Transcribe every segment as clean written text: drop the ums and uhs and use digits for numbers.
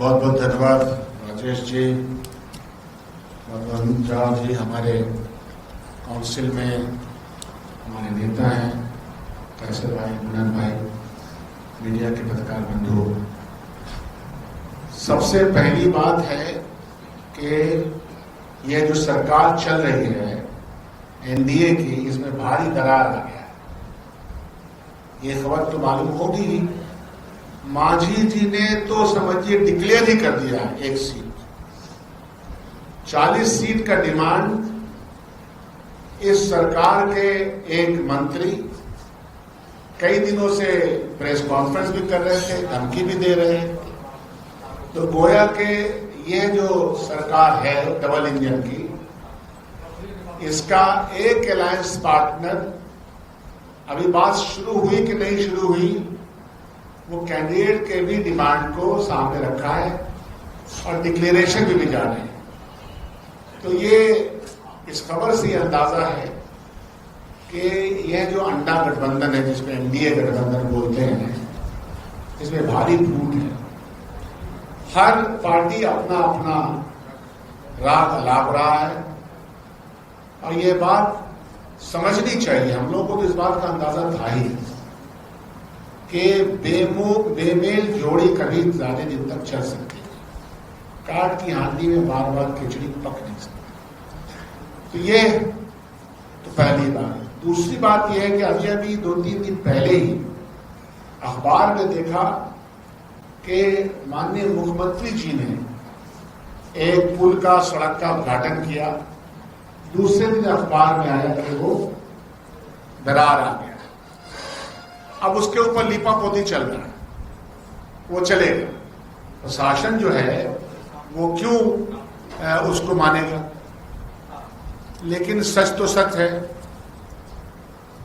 बहुत बहुत धन्यवाद राजेश जी और अरुण राव जी, हमारे काउंसिल में हमारे नेता हैं, कैसर भाई, मुनन भाई, मीडिया के पत्रकार बंधु। सबसे पहली बात है कि यह जो सरकार चल रही है एनडीए की, इसमें भारी दरार आ गया है। ये खबर तो मालूम होगी, मांझी जी ने तो समझिए डिक्लेयर ही कर दिया एक सीट, 40 सीट का डिमांड इस सरकार के एक मंत्री कई दिनों से प्रेस कॉन्फ्रेंस भी कर रहे थे, धमकी भी दे रहे हैं। तो गोया के ये जो सरकार है डबल इंजन की, इसका एक अलायंस पार्टनर, अभी बात शुरू हुई कि नहीं शुरू हुई, वो कैंडिडेट के भी डिमांड को सामने रखा है और डिक्लेरेशन भी जा रहे हैं। तो ये इस खबर से अंदाजा है कि यह जो अंडा गठबंधन है, जिसको एनडीए गठबंधन बोलते हैं, इसमें भारी फूट है। हर पार्टी अपना अपना राग अलाप रहा है और ये बात समझनी चाहिए। हम लोगों को तो इस बात का अंदाजा था ही कि बेमेल जोड़ी कभी ज्यादा दिन तक चल सकती है। काट की हांडी में बार बार खिचड़ी पक नहीं सकती। तो ये तो पहली बात। दूसरी बात यह है कि अभी अभी 2-3 दिन पहले ही अखबार में देखा कि माननीय मुख्यमंत्री जी ने एक पुल का, सड़क का उद्घाटन किया। दूसरे दिन अखबार में आया कि वो दरार आ गया। अब उसके ऊपर लीपापोती चल रहा है, वो चलेगा। प्रशासन जो है वो क्यों उसको मानेगा? लेकिन सच तो सच है।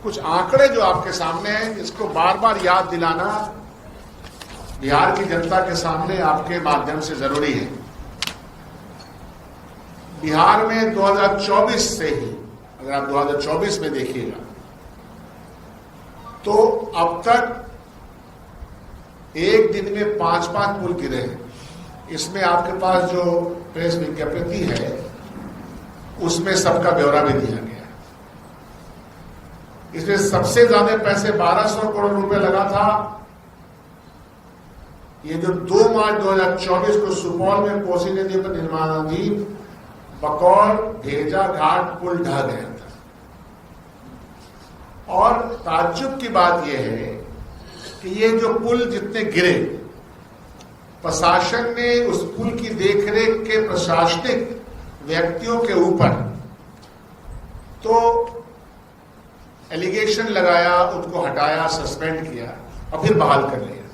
कुछ आंकड़े जो आपके सामने हैं, इसको बार बार याद दिलाना बिहार की जनता के सामने आपके माध्यम से जरूरी है। बिहार में 2024 से ही, अगर आप 2024 में देखिएगा तो अब तक एक दिन में 5-5 पुल गिरे हैं। इसमें आपके पास जो प्रेस विज्ञप्ति है उसमें सबका ब्यौरा भी दिया गया है। इसमें सबसे ज्यादा पैसे 1200 करोड़ रुपए लगा था। ये जो 2 मार्च 2024 को सुपौल में कोसी नदी पर निर्माणाधीन बकौर भेजा घाट पुल ढह गया था। और ताज्जुब की बात यह है कि ये जो पुल जितने गिरे, प्रशासन ने उस पुल की देखरेख के प्रशासनिक व्यक्तियों के ऊपर तो एलिगेशन लगाया, उनको हटाया, सस्पेंड किया और फिर बहाल कर लिया।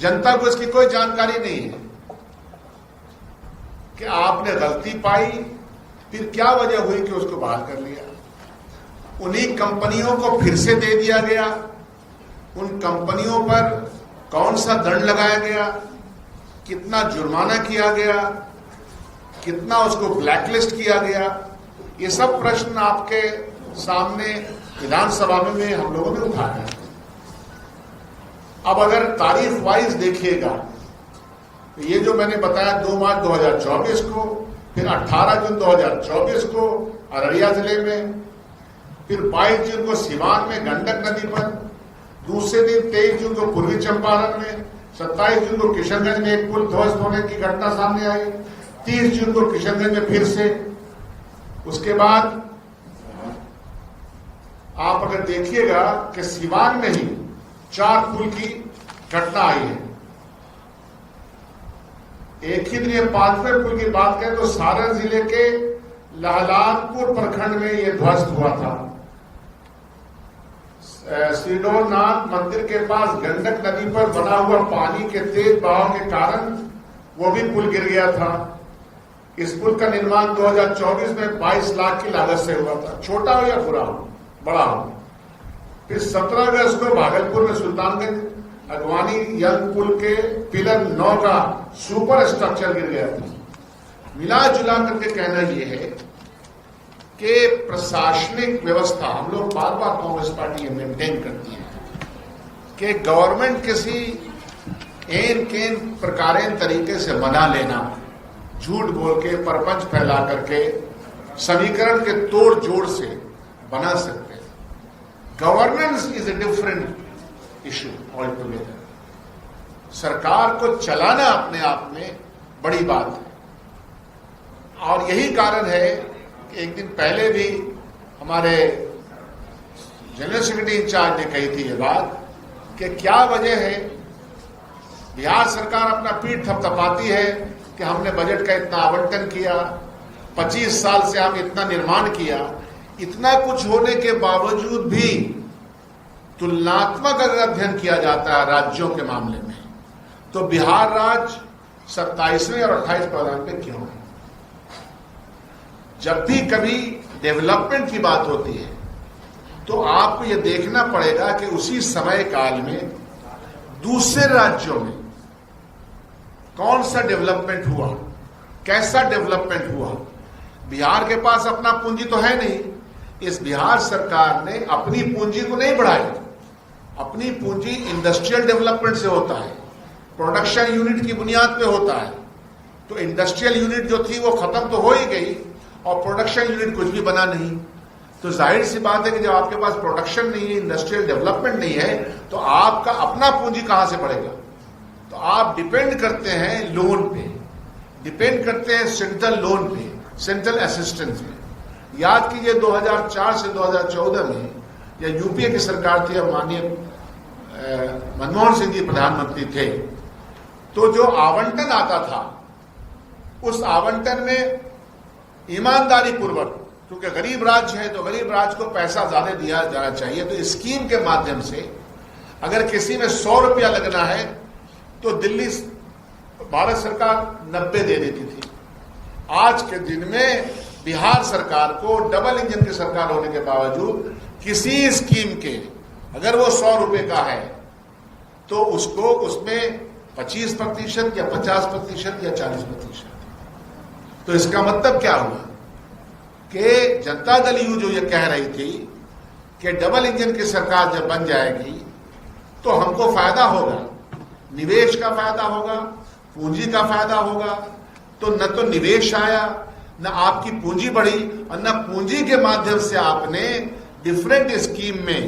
जनता को इसकी कोई जानकारी नहीं है कि आपने गलती पाई, फिर क्या वजह हुई कि उसको बहाल कर लिया। उन्हीं कंपनियों को फिर से दे दिया गया। उन कंपनियों पर कौन सा दंड लगाया गया, कितना जुर्माना किया गया, कितना उसको ब्लैकलिस्ट किया गया, ये सब प्रश्न आपके सामने विधानसभा में हम लोगों ने उठाया। अब अगर तारीख वाइज देखिएगा तो ये जो मैंने बताया 2 मार्च 2024 को, फिर 18 जून 2024 को अररिया जिले में, फिर 22 जून को सिवान में गंडक नदी पर, दूसरे दिन 23 जून को पूर्वी चंपारण में, 27 जून को किशनगंज में एक पुल ध्वस्त होने की घटना सामने आई, 30 जून को किशनगंज में फिर से। उसके बाद आप अगर देखिएगा कि सिवान में ही 4 पुल की घटना आई है। एक ही दिन 5वें पुल की बात करें तो सारण जिले के लहलादपुर प्रखंड में यह ध्वस्त हुआ था। श्रीडोरनाथ मंदिर के पास गंडक नदी पर बना हुआ पानी के तेज बहाव के कारण वो भी पुल गिर गया था। इस पुल का निर्माण 2024 में 22 लाख की लागत से हुआ था। छोटा हो या बुरा हो, बड़ा हो। फिर 17 अगस्त को भागलपुर में सुल्तानगंज अगवानी यंग पुल के पिलर 9 का सुपर स्ट्रक्चर गिर गया था। मिला जुला करके कहना यह है कि प्रशासनिक व्यवस्था, हम लोग बार बार कांग्रेस पार्टी ये मेंटेन करती है कि गवर्नमेंट किसी एन केन प्रकारेण तरीके से मना लेना, झूठ बोल के, परपंच फैला करके, समीकरण के तोड़ जोड़ से बना सकते हैं। Governance is a different issue all together. सरकार को चलाना अपने आप में बड़ी बात है, और यही कारण है कि एक दिन पहले भी हमारे जनरल सेक्रेटरी इंचार्ज ने कही थी ये बात कि क्या वजह है बिहार सरकार अपना पीठ थपथपाती है कि हमने बजट का इतना आवंटन किया, 25 साल से हम इतना निर्माण किया। इतना कुछ होने के बावजूद भी तुलनात्मक अगर अध्ययन किया जाता है राज्यों के मामले में, तो बिहार राज्य 27वें और 28 पायदान पे क्यों है? जब भी कभी डेवलपमेंट की बात होती है तो आपको यह देखना पड़ेगा कि उसी समय काल में दूसरे राज्यों में कौन सा डेवलपमेंट हुआ, कैसा डेवलपमेंट हुआ। बिहार के पास अपना पूंजी तो है नहीं। इस बिहार सरकार ने अपनी पूंजी को नहीं बढ़ाई। अपनी पूंजी इंडस्ट्रियल डेवलपमेंट से होता है, प्रोडक्शन यूनिट की बुनियाद पे होता है। तो इंडस्ट्रियल यूनिट जो थी वो खत्म तो हो ही गई और प्रोडक्शन यूनिट कुछ भी बना नहीं। तो जाहिर सी बात है कि जब आपके पास प्रोडक्शन नहीं है, इंडस्ट्रियल डेवलपमेंट नहीं है, तो आपका अपना पूंजी कहां से बढ़ेगा? तो आप डिपेंड करते हैं लोन पे, डिपेंड करते हैं सेंट्रल लोन पे, सेंट्रल असिस्टेंस पे। याद कीजिए 2004 से 2014 में या यूपीए की सरकार थी, माननीय मनमोहन सिंह जी प्रधानमंत्री थे, तो जो आवंटन आता था उस आवंटन में ईमानदारी पूर्वक, क्योंकि गरीब राज्य है तो गरीब राज्य को पैसा ज्यादा दिया जाना चाहिए, तो स्कीम के माध्यम से अगर किसी में 100 रुपया लगना है तो दिल्ली भारत सरकार 90 दे देती थी। आज के दिन में बिहार सरकार को डबल इंजन की सरकार होने के बावजूद किसी स्कीम के अगर वो 100 रुपए का है तो उसको उसमें 25% या 50% या 40%। तो इसका मतलब क्या हुआ कि जनता दल यू जो ये कह रही थी कि डबल इंजन की सरकार जब बन जाएगी तो हमको फायदा होगा, निवेश का फायदा होगा, पूंजी का फायदा होगा। तो न तो निवेश आया, न आपकी पूंजी बढ़ी, और न पूंजी के माध्यम से आपने डिफरेंट स्कीम में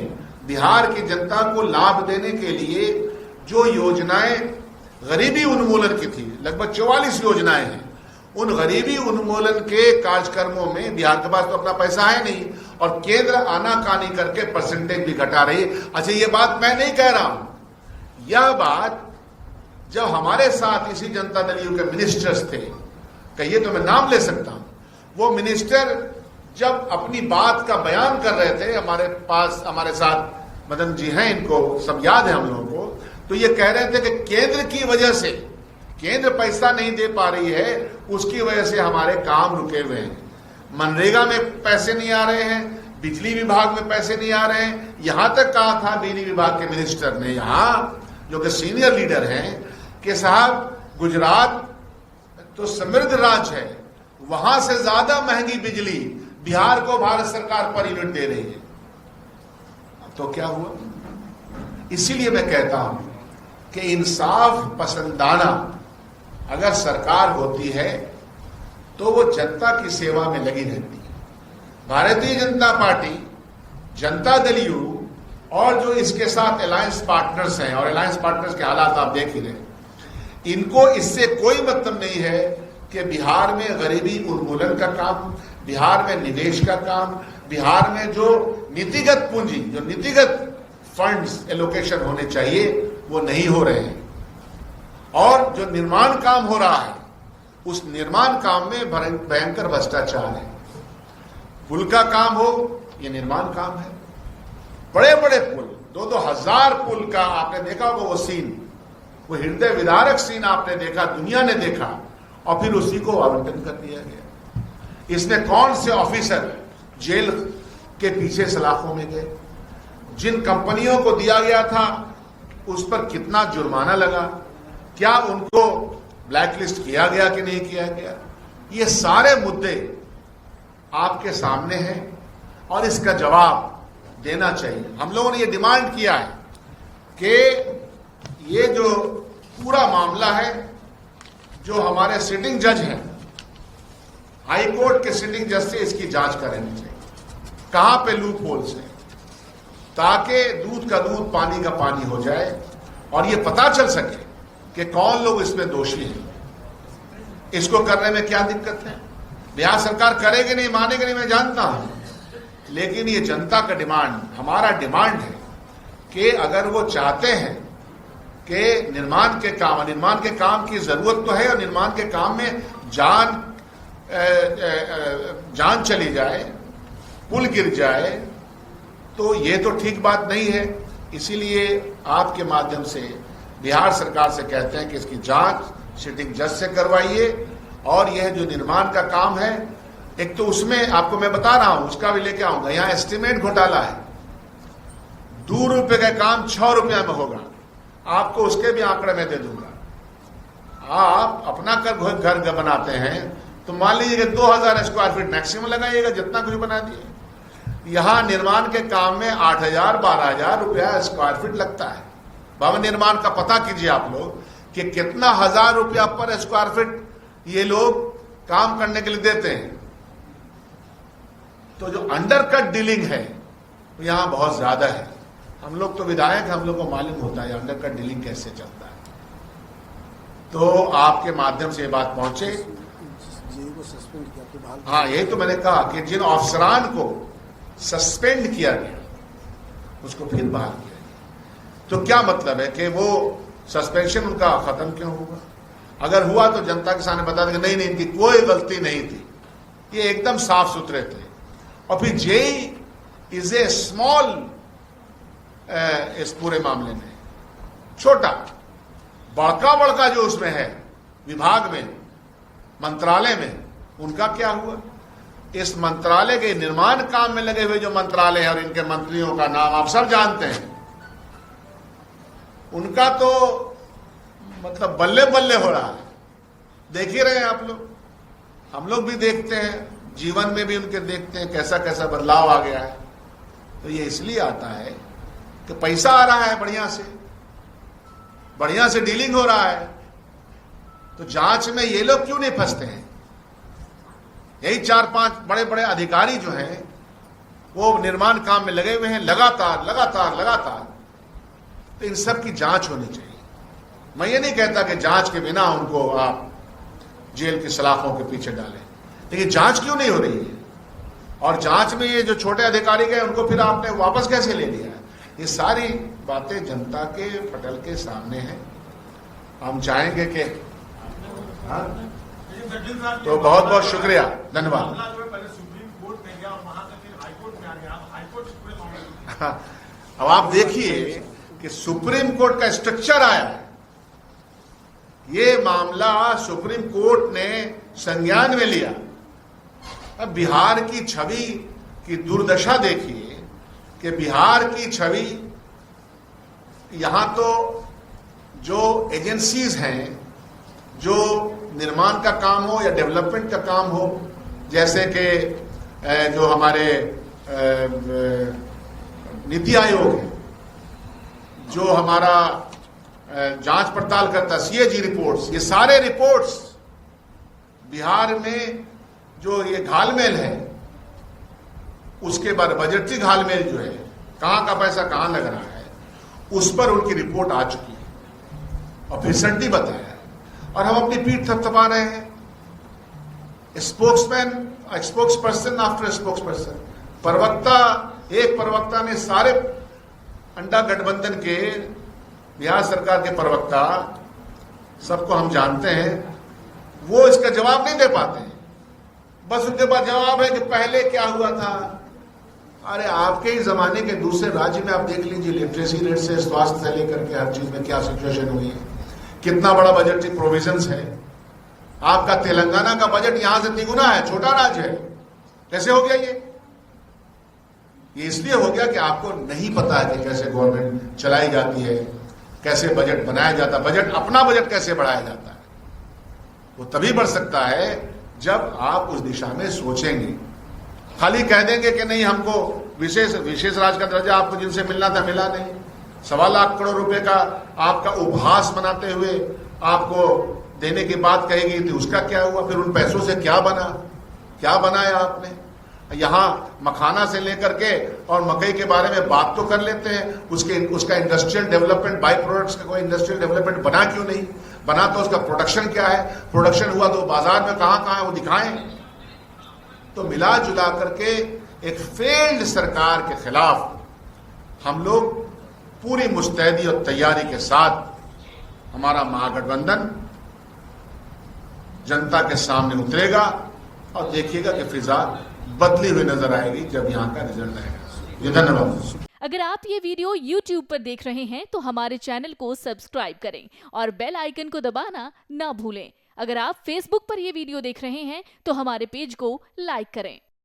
बिहार की जनता को लाभ देने के लिए जो योजनाएं गरीबी उन्मूलन की थी, लगभग 44 योजनाएं हैं, उन गरीबी उन्मूलन के कार्यक्रमों में बिहार के पास तो अपना पैसा है नहीं, और केंद्र आनाकानी करके परसेंटेज भी घटा रही। अच्छा, ये बात मैं नहीं कह रहा हूं, यह बात जब हमारे साथ इसी जनता दल यू के मिनिस्टर्स थे, कहिए तो मैं नाम ले सकता हूं, वो मिनिस्टर जब अपनी बात का बयान कर रहे थे, हमारे पास हमारे साथ मदन जी हैं, इनको सब याद है हम लोगों को, तो ये कह रहे थे कि केंद्र की वजह से, केंद्र पैसा नहीं दे पा रही है, उसकी वजह से हमारे काम रुके हुए हैं। मनरेगा में पैसे नहीं आ रहे हैं, बिजली विभाग में पैसे नहीं आ रहे हैं। यहां तक कहा था बिजली विभाग के मिनिस्टर ने, यहां जो कि सीनियर लीडर हैं, कि साहब गुजरात तो समृद्ध राज्य है, वहां से ज्यादा महंगी बिजली बिहार को भारत सरकार पर यूनिट दे रही है। तो क्या हुआ? इसीलिए मैं कहता हूं कि इंसाफ पसंदाना अगर सरकार होती है तो वो जनता की सेवा में लगी रहती है। भारतीय जनता पार्टी, जनता दल यू और जो इसके साथ अलायंस पार्टनर्स हैं, और अलायंस पार्टनर्स के हालात आप देख ही रहे, इनको इससे कोई मतलब नहीं है कि बिहार में गरीबी उन्मूलन का काम, बिहार में निवेश का काम, बिहार में जो नीतिगत पूंजी, जो नीतिगत फंड्स एलोकेशन होने चाहिए वो नहीं हो रहे हैं। और जो निर्माण काम हो रहा है उस निर्माण काम में भयंकर भ्रष्टाचार है। पुल का काम हो, ये निर्माण काम है। बड़े बड़े पुल, 2-2 हजार पुल का आपने देखा होगा वो सीन, वो हृदय विदारक सीन आपने देखा, दुनिया ने देखा, और फिर उसी को आवंटन कर दिया गया। इसमें कौन से ऑफिसर जेल के पीछे सलाखों में गए, जिन कंपनियों को दिया गया था उस पर कितना जुर्माना लगा, क्या उनको ब्लैकलिस्ट किया गया कि नहीं किया गया, ये सारे मुद्दे आपके सामने हैं और इसका जवाब देना चाहिए। हम लोगों ने ये डिमांड किया है कि ये जो पूरा मामला है जो हमारे सिटिंग जज हैं, हाई कोर्ट के सिटिंग जज से इसकी जांच करनी चाहिए, कहां पे लूप होल्स हैं, ताकि दूध का दूध पानी का पानी हो जाए और ये पता चल सके कि कौन लोग इसमें दोषी हैं। इसको करने में क्या दिक्कत है? बिहार सरकार करेगी नहीं, मानेगी नहीं, मैं जानता हूं, लेकिन ये जनता का डिमांड, हमारा डिमांड है कि अगर वो चाहते हैं कि निर्माण के काम की जरूरत तो है और निर्माण के काम में जान चली जाए, पुल गिर जाए, तो ये तो ठीक बात नहीं है। इसीलिए आपके माध्यम से बिहार सरकार से कहते हैं कि इसकी जांच सिटिंग जज से करवाइए और यह जो निर्माण का काम है, एक तो उसमें आपको मैं बता रहा हूं, उसका भी लेके आऊंगा। यहां एस्टिमेट घोटाला है, 2 रुपए का काम 6 रुपया में होगा, आपको उसके भी आंकड़े में दे दूंगा। आप अपना घर बनाते हैं तो मान लीजिए 2000 स्क्वायर फीट मैक्सिमम लगाइएगा, जितना कुछ बना दिए। यहां निर्माण के काम में 8000 12000 रुपया स्क्वायर फीट लगता है। भवन निर्माण का पता कीजिए आप लोग कि कितना हजार रुपया पर स्क्वायर फीट ये लोग काम करने के लिए देते हैं। तो जो अंडरकट डीलिंग है यहां बहुत ज्यादा है। हम लोग तो विधायक, हम लोग को मालूम होता है अंडरकट डीलिंग कैसे चलता है। तो आपके माध्यम से ये बात पहुंचे। हाँ, यही तो मैंने कहा कि जिन अफसरान को सस्पेंड किया गया उसको फिर बहाल किया गया, तो क्या मतलब है कि वो सस्पेंशन उनका खत्म क्यों होगा? अगर हुआ तो जनता के सामने बता देंगे नहीं नहीं, इनकी कोई गलती नहीं थी, ये एकदम साफ सुथरे थे। और फिर जेई इज ए स्मॉल, इस पूरे मामले में छोटा, बड़का जो उसमें है विभाग में, मंत्रालय में, उनका क्या हुआ? इस मंत्रालय के निर्माण काम में लगे हुए जो मंत्रालय है और इनके मंत्रियों का नाम आप सब जानते हैं, उनका तो मतलब बल्ले बल्ले हो रहा है। देख ही रहे हैं आप लोग, हम लोग भी देखते हैं, जीवन में भी उनके देखते हैं कैसा कैसा बदलाव आ गया है। तो ये इसलिए आता है कि पैसा आ रहा है, बढ़िया से डीलिंग हो रहा है। तो जांच में ये लोग क्यों नहीं फंसते हैं? यही 4-5 बड़े बड़े अधिकारी जो हैं वो निर्माण काम में लगे हुए हैं लगातार। तो इन सब की जांच होनी चाहिए। मैं ये नहीं कहता कि जांच के बिना उनको आप जेल की सलाखों के पीछे डालें, लेकिन जांच क्यों नहीं हो रही है? और जांच में ये जो छोटे अधिकारी गए उनको फिर आपने वापस कैसे ले लिया? ये सारी बातें जनता के पटल के सामने हैं। हम चाहेंगे कि तो बहुत बहुत शुक्रिया, धन्यवाद। अब आप देखिए कि सुप्रीम कोर्ट का स्ट्रक्चर आया है। ये मामला सुप्रीम कोर्ट ने संज्ञान में लिया। अब बिहार की छवि की दुर्दशा देखिए कि बिहार की छवि, यहां तो जो एजेंसीज हैं, जो निर्माण का काम हो या डेवलपमेंट का काम हो, जैसे कि जो हमारे नीति आयोग है, जो हमारा जांच पड़ताल करता है, सीएजी रिपोर्ट्स, ये सारे रिपोर्ट्स बिहार में जो ये घालमेल है, उसके बाद बजटरी घालमेल जो है, कहां का पैसा कहां लग रहा है, उस पर उनकी रिपोर्ट आ चुकी है और फिर सट्टी बताया और हम अपनी पीठ थपथपा रहे हैं। स्पोक्सपर्सन आफ्टर स्पोक्सपर्सन, एक प्रवक्ता ने सारे अंडा गठबंधन के, बिहार सरकार के प्रवक्ता, सबको हम जानते हैं, वो इसका जवाब नहीं दे पाते हैं। बस उनके पास जवाब है कि पहले क्या हुआ था। अरे आपके ही जमाने के दूसरे राज्य में आप देख लीजिए, लिटरेसी रेट से स्वास्थ्य से लेकर के हर चीज में क्या सिचुएशन हुई है, कितना बड़ा बजट प्रोविजंस है। आपका तेलंगाना का बजट यहां से तिगुना है, छोटा राज्य है। कैसे हो गया ये इसलिए हो गया कि आपको नहीं पता है कि कैसे गवर्नमेंट चलाई जाती है, कैसे बजट बनाया जाता है, अपना बजट कैसे बढ़ाया जाता है। वो तभी बढ़ सकता है जब आप उस दिशा में सोचेंगे। खाली कह देंगे कि नहीं, हमको विशेष राज्य का दर्जा आपको जिनसे मिलना था मिला नहीं, 1.25 लाख करोड़ रुपए का आपका उपहास बनाते हुए आपको देने की बात कही गई थी, उसका क्या हुआ? फिर उन पैसों से क्या बनाया आपने? यहां मखाना से लेकर के और मकई के बारे में बात तो कर लेते हैं, उसका इंडस्ट्रियल डेवलपमेंट, बाई प्रोडक्ट्स का कोई इंडस्ट्रियल डेवलपमेंट बना क्यों नहीं? बना तो उसका प्रोडक्शन क्या है? प्रोडक्शन हुआ तो बाजार में कहां है वो दिखाएं। तो मिला जुला करके एक फेल्ड सरकार के खिलाफ हम लोग पूरी मुस्तैदी और तैयारी के साथ हमारा महागठबंधन जनता के सामने उतरेगा और देखिएगा कि फिजा बदली हुई नजर आएगी जब यहां का रिजल्ट आएगा। ये धन्यवाद। अगर आप ये वीडियो YouTube पर देख रहे हैं तो हमारे चैनल को सब्सक्राइब करें और बेल आइकन को दबाना ना भूलें। अगर आप Facebook पर ये वीडियो देख रहे हैं तो हमारे पेज को लाइक करें।